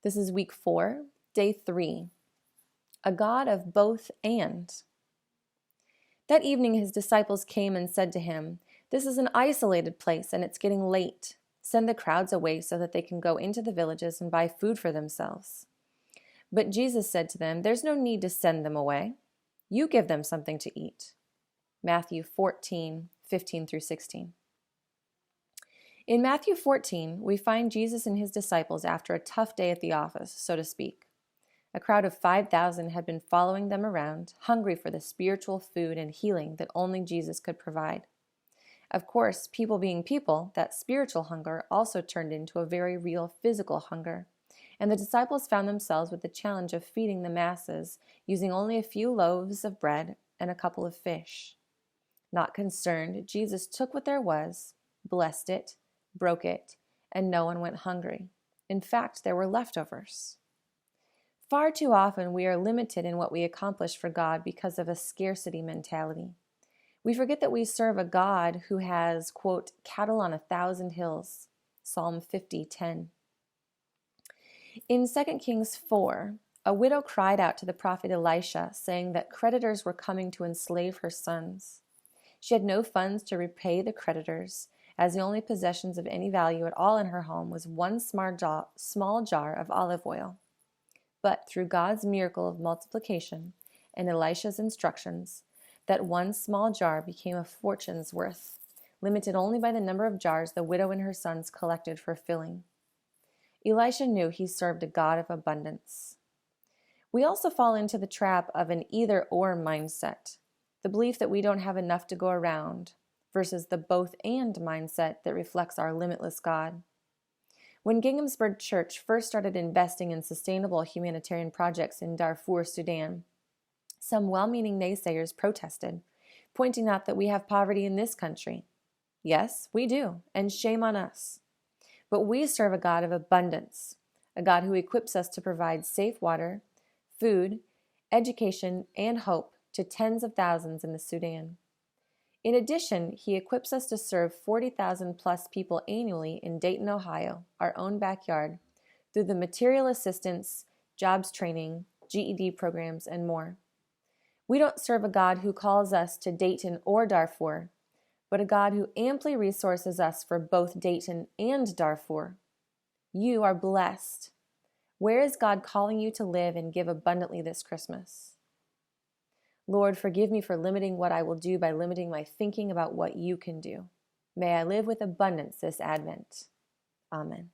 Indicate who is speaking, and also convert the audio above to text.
Speaker 1: This is week 4, day 3. A God of both and. That evening his disciples came and said to him, "This is an isolated place and it's getting late. Send the crowds away so that they can go into the villages and buy food for themselves." But Jesus said to them, "There's no need to send them away. You give them something to eat." Matthew 14:15 through 16. In Matthew 14, we find Jesus and his disciples after a tough day at the office, so to speak. A crowd of 5,000 had been following them around, hungry for the spiritual food and healing that only Jesus could provide. Of course, people being people, that spiritual hunger also turned into a very real physical hunger, and the disciples found themselves with the challenge of feeding the masses using only a few loaves of bread and a couple of fish. Not concerned, Jesus took what there was, blessed it, broke it, and no one went hungry. In fact, there were leftovers. Far too often we are limited in what we accomplish for God because of a scarcity mentality. We forget that we serve a God who has, quote, cattle on 1,000 hills, Psalm 50:10. In 2 Kings 4, a widow cried out to the prophet Elisha, saying that creditors were coming to enslave her sons. She had no funds to repay the creditors, as the only possessions of any value at all in her home was one small jar of olive oil. But through God's miracle of multiplication and Elisha's instructions, that one small jar became a fortune's worth, limited only by the number of jars the widow and her sons collected for filling. Elisha knew he served a God of abundance. We also fall into the trap of an either-or mindset, the belief that we don't have enough to go around, versus the both-and mindset that reflects our limitless God. When Ginghamsburg Church first started investing in sustainable humanitarian projects in Darfur, Sudan, some well-meaning naysayers protested, pointing out that we have poverty in this country. Yes, we do, and shame on us. But we serve a God of abundance, a God who equips us to provide safe water, food, education, and hope to tens of thousands in the Sudan. In addition, he equips us to serve 40,000 plus people annually in Dayton, Ohio, our own backyard, through the material assistance, jobs training, GED programs, and more. We don't serve a God who calls us to Dayton or Darfur, but a God who amply resources us for both Dayton and Darfur. You are blessed. Where is God calling you to live and give abundantly this Christmas? Lord, forgive me for limiting what I will do by limiting my thinking about what you can do. May I live with abundance this Advent. Amen.